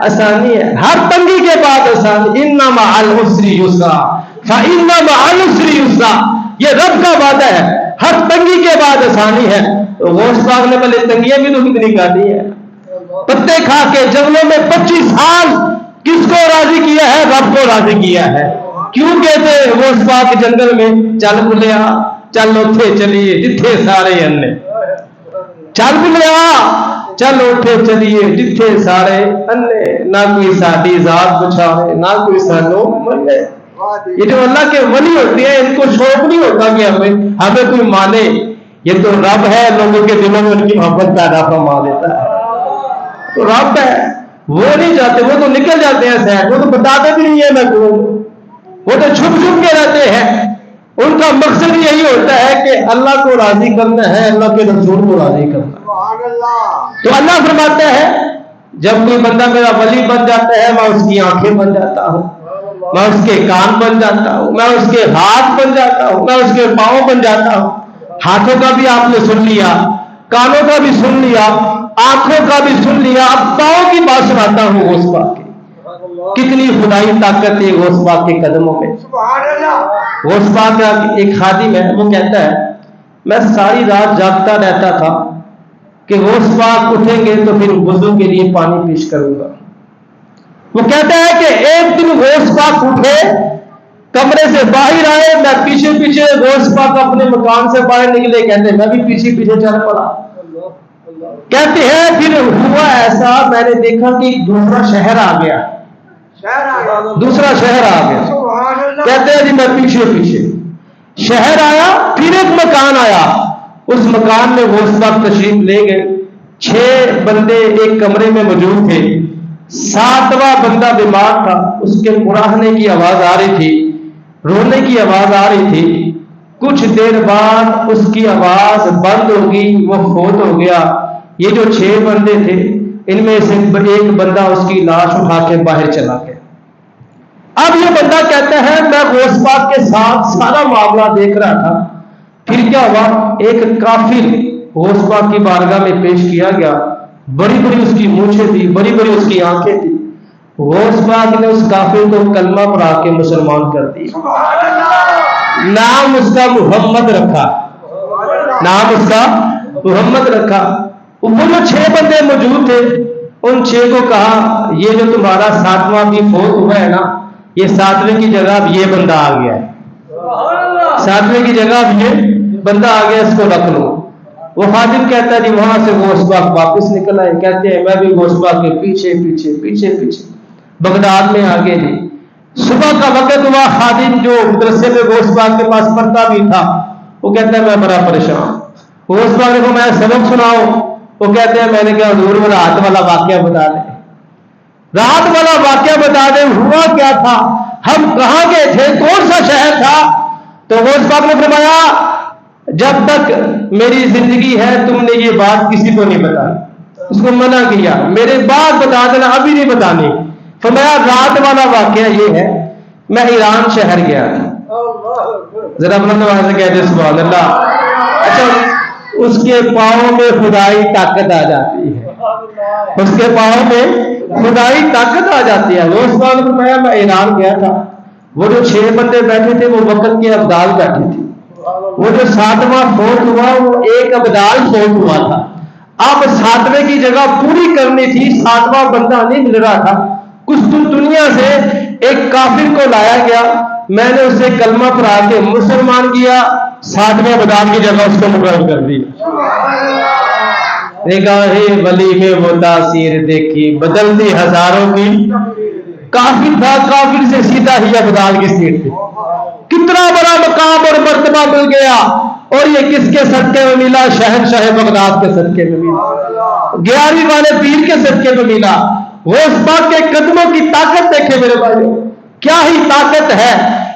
آسانی ہے، ہر تنگی کے بعد آسانی۔ ان مع العسر یسرا فإن مع العسر یسرا، یہ رب کا وعدہ ہے، ہر تنگی کے بعد آسانی ہے۔ تو غوث پاک نے پہلے تنگیاں بھی تو کتنی کاٹی ہیں، پتے کھا کے جنگلوں میں 25 سال۔ کس کو راضی کیا ہے؟ رب کو راضی کیا ہے۔ کیوں کہتے غوث پاک جنگل میں چل بلیا چل اتھے چلیے جتھے سارے انے، چل بلیا چل اٹھے چلیے جتھے سارے انے، نہ کوئی ساڈی ذات پچھاڑے نہ کوئی سانو منے۔ یہ جو اللہ کے ولی ہوتے ہیں ان کو شوق نہیں ہوتا کہ ہمیں کوئی مانے، یہ تو رب ہے، لوگوں کے دلوں میں ان کی محبت پیدا فرما دیتا ہے۔ تو رب ہے، وہ نہیں جاتے، وہ تو نکل جاتے ہیں سیٹ، وہ تو بتاتے بھی نہیں ہے میں کون، وہ تو چھپ چھپ کے رہتے ہیں۔ ان کا مقصد یہی ہوتا ہے کہ اللہ کو راضی کرنا ہے، اللہ کے رسول کو راضی کرنا ہے۔ تو اللہ فرماتا ہے جب کوئی بندہ میرا ولی بن جاتا ہے میں اس کی آنکھیں بن جاتا ہوں، میں اس کے کان بن جاتا ہوں، میں اس کے ہاتھ بن جاتا ہوں، میں اس کے پاؤں بن جاتا ہوں۔ ہاتھوں کا بھی آپ نے سن لیا، کانوں کا بھی سن لیا، آنکھوں کا بھی سن لیا، اب پاؤں کی بات سناتا ہوں غوث پاک کی۔ کتنی خدائی طاقت ہے غوث پاک کے قدموں میں۔ غوث پاک کا ایک خادم ہے، وہ کہتا ہے میں ساری رات جاگتا رہتا تھا کہ غوث پاک اٹھیں گے تو پھر وضو کے لیے پانی پیش کروں گا۔ وہ کہتا ہے کہ ایک دن غوث پاک اٹھے، کمرے سے باہر آئے، میں پیچھے پیچھے، غوث پاک اپنے مکان سے باہر نکلے، کہتے میں بھی پیچھے پیچھے چل پڑا۔ کہتے ہیں پھر ہوا ایسا، میں نے دیکھا کہ دوسرا شہر آ گیا، دوسرا شہر آ گیا۔ کہتے ہیں جی میں پیچھے پیچھے شہر آیا، پھر ایک مکان آیا، اس مکان میں غوث پاک تشریف لے گئے۔ 6 بندے ایک کمرے میں موجود تھے، 7واں بندہ بیمار تھا، اس کے کراہنے کی آواز آ رہی تھی، رونے کی آواز آ رہی تھی۔ کچھ دیر بعد اس کی آواز بند ہوگی، وہ فوت ہو گیا۔ یہ جو 6 بندے تھے ان میں سے ایک بندہ اس کی لاش اٹھا کے باہر چلا گیا۔ اب یہ بندہ کہتا ہے میں غوث پاک کے ساتھ سارا معاملہ دیکھ رہا تھا، پھر کیا ہوا، ایک کافر غوث پاک کی بارگاہ میں پیش کیا گیا، بڑی بڑی اس کی مونچھیں تھی، بڑی بڑی اس کی آنکھیں تھی۔ غوث پاک نے اس کافر کو کلمہ پڑھا کے مسلمان کر دیا، نام اس کا محمد رکھا، نام اس کا محمد رکھا۔ وہ جو 6 بندے موجود تھے ان 6 کو کہا یہ جو تمہارا 7واں بھی فوت ہوا ہے نا، یہ 7ویں کی جگہ اب یہ بندہ آ گیا ہے، 7ویں کی جگہ اب یہ بندہ آ گیا، اس کو رکھ لو۔ وہ خادم کہتا ہے جی وہاں سے غوث پاک واپس نکل آئے، کہتے ہیں میں بھی غوث پاک کے پیچھے پیچھے پیچھے پیچھے بغداد میں آگے جی۔ صبح کا وقت ہوا، خادم جو مدرسے میں غوث پاک کے پاس پڑھتا بھی تھا وہ کہتا ہے میں بڑا پریشان، غوث پاک نے میں سبق سناؤ، وہ کہتے ہیں میں نے کہا حضور وہ رات والا واقعہ بتا دیں، رات والا واقعہ بتا دیں، ہوا کیا تھا، ہم کہاں گئے تھے، کون سا شہر تھا؟ تو غوث پاک نے فرمایا جب تک میری زندگی ہے تم نے یہ بات کسی کو نہیں بتانی، اس کو منع کیا، میرے بعد بتا دینا، ابھی نہیں بتانی۔ فرمایا رات والا واقعہ یہ ہے میں ایران شہر گیا تھا، ذرا بلند آواز سے کہتے سبحان اللہ۔ اچھا اس کے پاؤں میں خدائی طاقت آ جاتی ہے، اس کے پاؤں میں خدائی طاقت آ جاتی ہے۔ غوث پاک نے فرمایا میں ایران گیا تھا، وہ جو 6 بندے بیٹھے تھے وہ وقت کے ابدال بیٹھے تھے، وہ جو 7واں فوت ہوا وہ ایک ابدال فوت ہوا تھا، اب 7ویں کی جگہ پوری کرنی تھی، 7واں بندہ نہیں مل رہا تھا۔ کچھ دنیا سے ایک کافر کو لایا گیا، میں نے اسے کلمہ پڑھا کے مسلمان کیا، 7ویں ابدال کی جگہ اس کو مقرر کر دی۔ نگاہ ولی میں وہ تاثیر دیکھی بدلتی ہزاروں کی، کافر تھا، کافر سے سیدھا ہی ابدال کی سیٹ تھی، کتنا بڑا مقام اور مرتبہ مل گیا، اور یہ کس کے صدقے میں ملا؟ شہنشاہ بغداد کے صدقے میں ملا، 11ویں والے پیر کے صدقے میں ملا۔ غوث پاک کے قدموں کی طاقت دیکھے میرے بھائیوں، کیا ہی طاقت ہے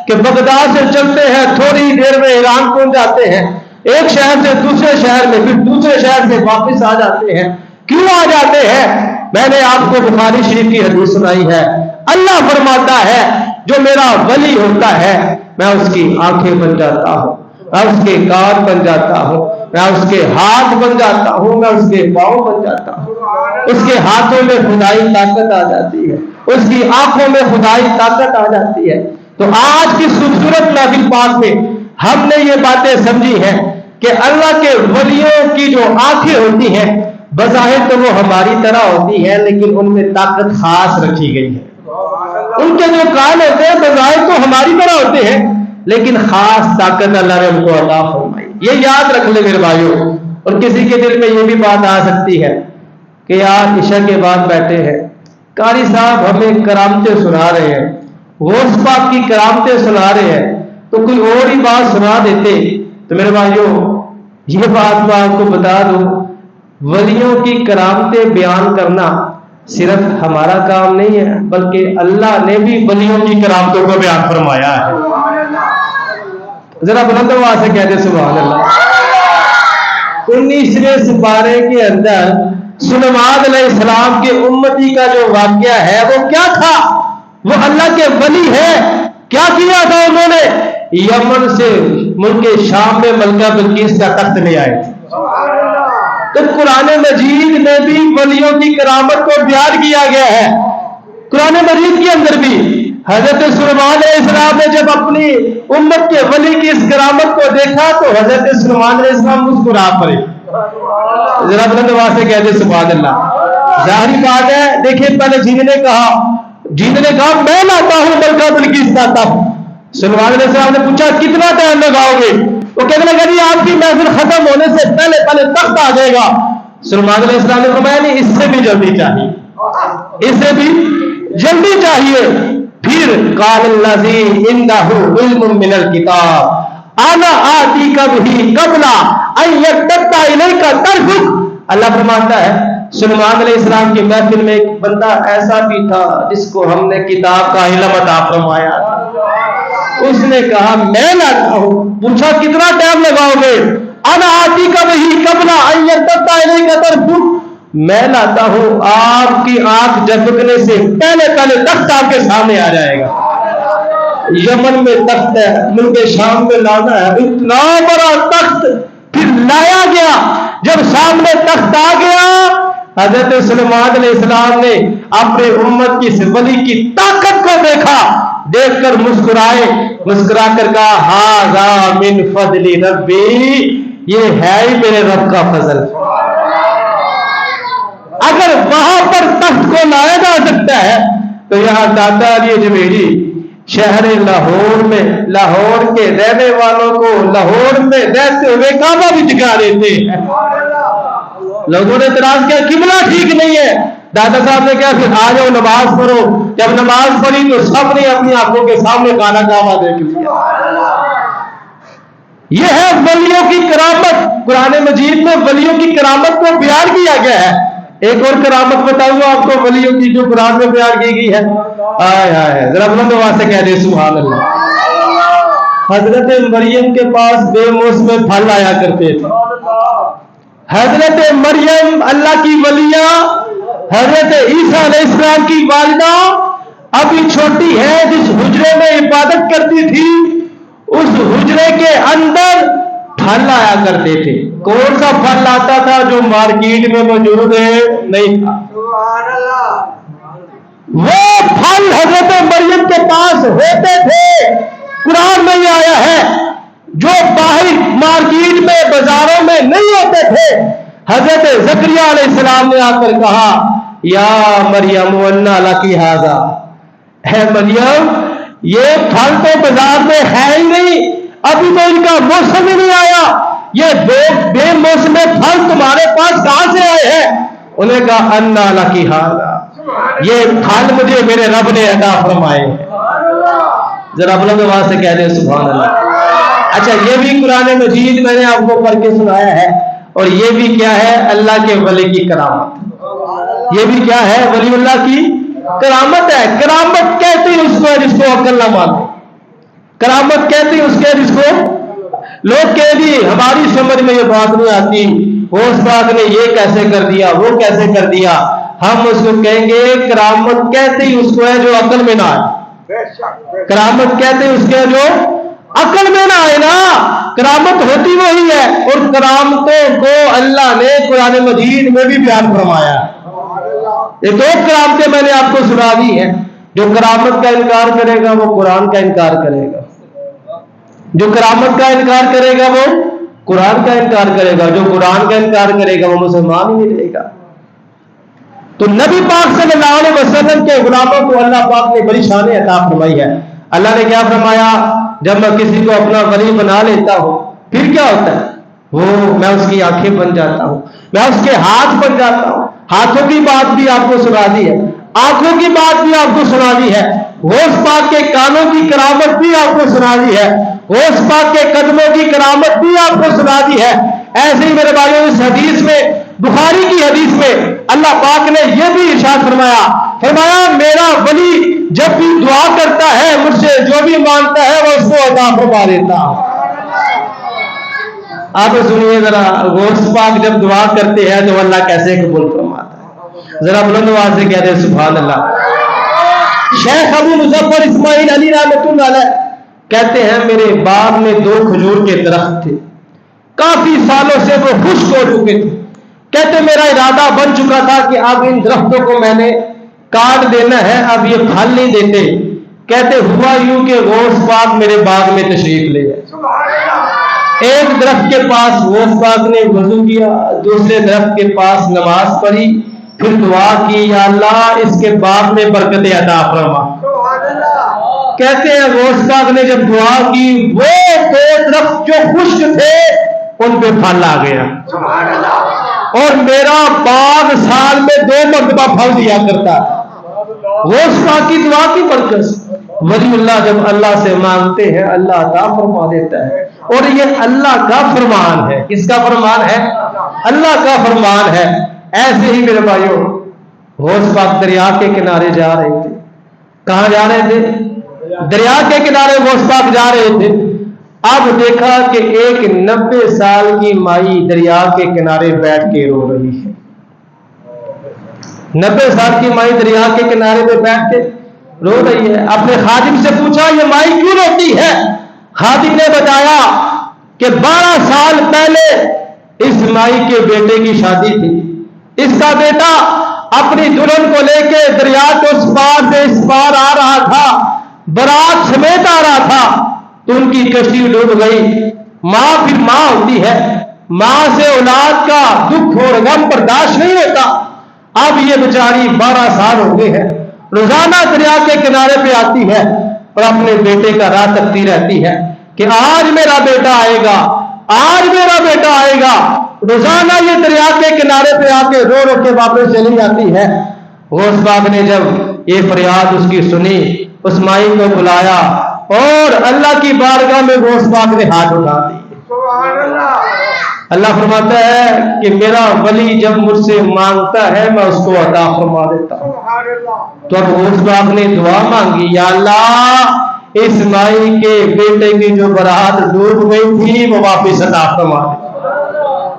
کہ بغداد سے چلتے ہیں تھوڑی دیر میں ایران پہنچ جاتے ہیں، ایک شہر سے دوسرے شہر میں، پھر دوسرے شہر سے واپس آ جاتے ہیں۔ کیوں آ جاتے ہیں؟ میں نے آپ کو بخاری شریف کی حدیث سنائی ہے، اللہ فرماتا ہے جو میرا ولی ہوتا ہے میں اس کی آنکھیں بن جاتا ہوں، میں اس کے کان بن جاتا ہوں، میں اس کے ہاتھ بن جاتا ہوں، میں اس کے پاؤں بن جاتا ہوں، اس کے ہاتھوں میں خدائی طاقت آ جاتی ہے، اس کی آنکھوں میں خدائی طاقت آ جاتی ہے۔ تو آج کی خوبصورت محفل پاک میں ہم نے یہ باتیں سمجھی ہیں کہ اللہ کے ولیوں کی جو آنکھیں ہوتی ہیں بظاہر تو وہ ہماری طرح ہوتی ہیں لیکن ان میں طاقت خاص رکھی گئی ہے، ان کے جو کان ہوتے ہیں بظاہر تو ہماری طرح ہوتے ہیں لیکن خاص طاقت اللہ نے ان کو عطا فرمائی۔ یہ یاد رکھ لے میرے بھائیوں، اور کسی کے دل میں یہ بھی بات آ سکتی ہے کہ یار عشاء کے بعد بیٹھے ہیں، قاری صاحب ہمیں کرامتیں سنا رہے ہیں، غوث پاک کی کرامتیں سنا رہے ہیں، تو کوئی اور ہی بات سنا دیتے۔ تو میرے بھائیوں یہ بات میں آپ کو بتا دوں، ولیوں کی کرامتیں بیان کرنا صرف ہمارا کام نہیں ہے، بلکہ اللہ نے بھی ولیوں کی کرامتوں کو بیان فرمایا ہے۔ ذرا بلند آواز سے کہتے سبحان اللہ۔ 19ویں سپارے کے اندر سلیمان علیہ السلام کے امتی کا جو واقعہ ہے وہ کیا تھا؟ وہ اللہ کے ولی ہے، کیا کیا تھا انہوں نے؟ یمن سے ملک شام میں ملکہ بلقیس کا تخت لے آئے تھے۔ تو قرآن مجید میں بھی ولیوں کی کرامت کو بیان کیا گیا ہے۔ قرآن مجید کے اندر بھی حضرت سلیمان علیہ السلام نے جب اپنی امت کے ولی کی اس کرامت کو دیکھا تو حضرت سلیمان علیہ السلام مسکرا پڑے۔ ذرا بلند آواز سے کہتے سبحان اللہ۔ ظاہری بات ہے، دیکھیں پہلے جن نے کہا میں لاتا ہوں ملکہ بلقیس کا تخت۔ سلیمان علیہ السلام نے پوچھا کتنا ٹائم لگاؤ گے؟ وہ کہنے لگا جی آپ کی محفل ختم ہونے سے پہلے تخت آ جائے گا۔ سلیمان علیہ السلام نے فرمایا نہیں، اس سے بھی جلدی چاہیے، اس سے بھی جلدی چاہیے۔ پھر قال الذی عنده علم من الکتاب انا آتیک بہ قبل ان یرتد الیک طرفک۔ اللہ فرماتا ہے سلیمان علیہ السلام کی محفل میں ایک بندہ ایسا بھی تھا جس کو ہم نے کتاب کا علم عطا فرمایا۔ اس نے کہا میں لاتا ہوں۔ پوچھا کتنا ٹائم لگاؤ گے؟ انا آتیک بہ قبل ان یرتد الیک طرفک، میں لاتا ہوں، آپ کی آنکھ جھپکنے سے پہلے تخت آپ کے سامنے آ جائے گا۔ یمن میں تخت ہے، ملک شام میں لانا ہے، اتنا بڑا تخت پھر لایا گیا۔ جب سامنے تخت آ گیا، حضرت سلیمان علیہ السلام نے اپنے امت کی ولی کی طاقت کو دیکھا، دیکھ کر مسکرائے، مسکرا کر کہا ھذا من فضل ربی، یہ ہے ہی میرے رب کا فضل۔ اگر وہاں پر تخت کو لایا جا سکتا ہے تو یہاں داتا علی جمیری شہر لاہور میں لاہور کے رہنے والوں کو لاہور میں رہتے ہوئے کعبہ بھی دکھا دیتے ہیں۔ لوگوں نے اعتراض کیا قبلہ ٹھیک نہیں ہے، دادا صاحب نے کہا پھر آ جاؤ نماز پڑھو۔ جب نماز پڑھی تو سب نے اپنی آنکھوں کے سامنے کانا کعبہ دیکھ لیا۔ یہ ہے ولیوں کی کرامت۔ قرآن مجید میں ولیوں کی کرامت کو بیان کیا گیا ہے۔ ایک اور کرامت بتاؤں گا آپ کو ولیوں کی جو قرآن میں بیان کی گئی ہے۔ آئے ذرا بلند آواز سے کہہ دے سبحان اللہ۔ حضرت مریم کے پاس بے موسم پھل آیا کرتے تھے۔ حضرت مریم اللہ کی ولیہ، حضرت عیسیٰ علیہ السلام کی والدہ ابھی چھوٹی ہے، جس حجرے میں عبادت کرتی تھی اس حجرے کے اندر پھل آیا کرتے تھے۔ کون سا پھل آتا تھا جو مارکیٹ میں موجود نہیں تھا؟ وہ پھل حضرت مریم کے پاس ہوتے تھے۔ قرآن میں یہ آیا ہے جو باہر مارکیٹ میں بازاروں میں نہیں ہوتے تھے۔ حضرت زکریا علیہ السلام نے آ کر کہا یا مریم انا لکی ھذا، اے مریم یہ پھل تو بازار میں ہے ہی نہیں، ابھی تو ان کا موسم ہی نہیں آیا، یہ بے موسم پھل تمہارے پاس کہاں سے آئے ہیں؟ انہیں کہا انا لکی ھذا، یہ پھل مجھے میرے رب نے عطا فرمائے۔ ذرا بلند آواز سے کہہ دیں سبحان اللہ۔ اچھا یہ بھی قرآن مجید میں نے آپ کو پڑھ کے سنایا ہے، اور یہ بھی کیا ہے؟ اللہ کے ولی کی کرامت۔ یہ بھی کیا ہے؟ ولی اللہ کی کرامت ہے۔ کرامت کہتے ہیں اس کو جس کو عقل نہ مانے، کرامت کہتے ہیں اس کے جس کو لوگ کہہ دی ہماری سمجھ میں یہ بات نہیں آتی، اس بات نے یہ کیسے کر دیا، وہ کیسے کر دیا۔ ہم اس کو کہیں گے کرامت کہتے ہی اس کو ہے جو عقل میں نہ آئے۔ کرامت کہتے ہیں اس کے جو عقل میں نہ آئے نا، کرامت ہوتی وہی ہے، اور کرامتوں کو اللہ نے قرآن مجید میں بھی بیان فرمایا۔ یہ دو کرامتیں میں نے آپ کو سنا دی ہیں۔ جو کرامت کا انکار کرے گا وہ قرآن کا انکار کرے گا، جو کرامت کا انکار کرے گا وہ قرآن کا انکار کرے گا، جو قرآن کا انکار کرے گا وہ مسلمان ہی نہیں رہے گا۔ تو نبی پاک صلی اللہ علیہ وسلم کے غلاموں کو اللہ پاک نے بڑی شان عطا فرمائی ہے۔ اللہ نے کیا فرمایا؟ جب میں کسی کو اپنا ولی بنا لیتا ہوں پھر کیا ہوتا ہے؟ میں اس کی آنکھیں بن جاتا ہوں، میں اس کے ہاتھ بن جاتا ہوں، ہاتھوں کی بات بھی آپ کو سنا دی ہے, آنکھوں کی بات بھی آپ کو سنا دی ہے, غوث پاک کے کانوں کی کرامت بھی آپ کو سنا دی ہے, غوث پاک کے قدموں کی کرامت بھی آپ کو سنا دی ہے. ایسے ہی میرے بھائیوں اس حدیث میں, بخاری کی حدیث میں اللہ پاک نے یہ بھی ارشاد فرمایا میرا ولی جب بھی دعا کرتا ہے مجھ سے جو بھی مانگتا ہے وہ اس کو عطا فرما دیتا. آپ سنیے ذرا, غوث پاک جب دعا کرتے ہیں تو اللہ کیسے قبول فرماتا ہے, ذرا بلند آواز سے کہتے ہیں سبحان اللہ. شیخ ابو مظفر اسماعیل علی رحمۃ اللہ علیہ کہتے ہیں میرے باغ میں 2 کھجور کے درخت تھے, کافی سالوں سے وہ خشک ہو چکے تھے. کہتے میرا ارادہ بن چکا تھا کہ اب ان درختوں کو میں نے کاٹ دینا ہے, اب یہ پھل نہیں دیتے. کہتے ہوا یوں کہ غوث پاک میرے باغ میں تشریف لے گئے. ایک درخت کے پاس غوث پاک نے وضو کیا, دوسرے درخت کے پاس نماز پڑھی, پھر دعا کی یا اللہ اس کے باغ میں برکت عطا فرما. کہتے ہیں غوث پاک نے جب دعا کی وہ 2 درخت جو خشک تھے ان پہ پھل آ گیا, اور میرا باغ سال میں 2 مرتبہ پھل دیا کرتا. غوث پاک کی دعا کی برکت. ولی اللہ جب اللہ سے مانگتے ہیں اللہ عطا فرما دیتا ہے, اور یہ اللہ کا فرمان ہے. کس کا فرمان ہے؟ اللہ کا فرمان ہے. ایسے ہی میرے بھائیوں غوث پاک دریا کے کنارے جا رہے تھے. کہاں جا رہے تھے؟ دریا کے کنارے غوث پاک جا رہے تھے. اب دیکھا کہ ایک 90 سال کی مائی دریا کے کنارے بیٹھ کے رو رہی ہے. 90 سال کی مائی دریا کے کنارے پہ بیٹھ کے رو رہی ہے. اپنے خادم سے پوچھا یہ مائی کیوں روتی ہے؟ خادم نے بتایا کہ 12 سال پہلے اس مائی کے بیٹے کی شادی تھی. اس کا بیٹا اپنی دلہن کو لے کے دریا کے اس پار سے اس پار آ رہا تھا, بارات سمیت آ رہا تھا, تو ان کی کشتی ڈوب گئی. ماں پھر ماں ہوتی ہے, ماں سے اولاد کا دکھ اور غم برداشت نہیں ہوتا. اب یہ بیچاری 12 سال ہو گئے ہیں, روزانہ دریا کے کنارے پہ آتی ہے اور اپنے بیٹے کا راہ تکتی رہتی ہے کہ آج میرا بیٹا آئے گا, آج میرا بیٹا آئے گا. روزانہ یہ دریا کے کنارے پہ آ کے رو رو کے واپس چلی جاتی ہے. غوث پاک نے جب یہ فریاد اس کی سنی, اس مائی کو بلایا اور اللہ کی بارگاہ میں غوث پاک نے ہاتھ اٹھا دی. اللہ فرماتا ہے کہ میرا ولی جب مجھ سے مانگتا ہے میں اس کو عطا فرما دیتا ہوں. تو اب غوث پاک نے دعا مانگی یا اللہ اس مائی کے بیٹے کی جو برات ڈوب گئی تھی وہ واپس عطا فرما دے.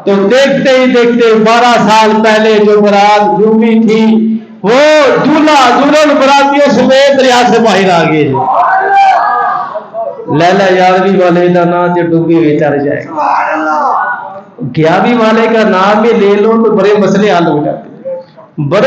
تو دیکھتے ہی دیکھتے 12 سال پہلے جو برات ڈوبی تھی وہ دولہا دلہن براتیوں سمیت دریا سے باہر آ گئے. لیلا یارویں والے کا نام جو ڈوبی ہوئی چڑھ جائے گا, 11ویں والے کا نام بھی لے لو تو بڑے مسئلے حل ہو جاتے ہیں. بڑے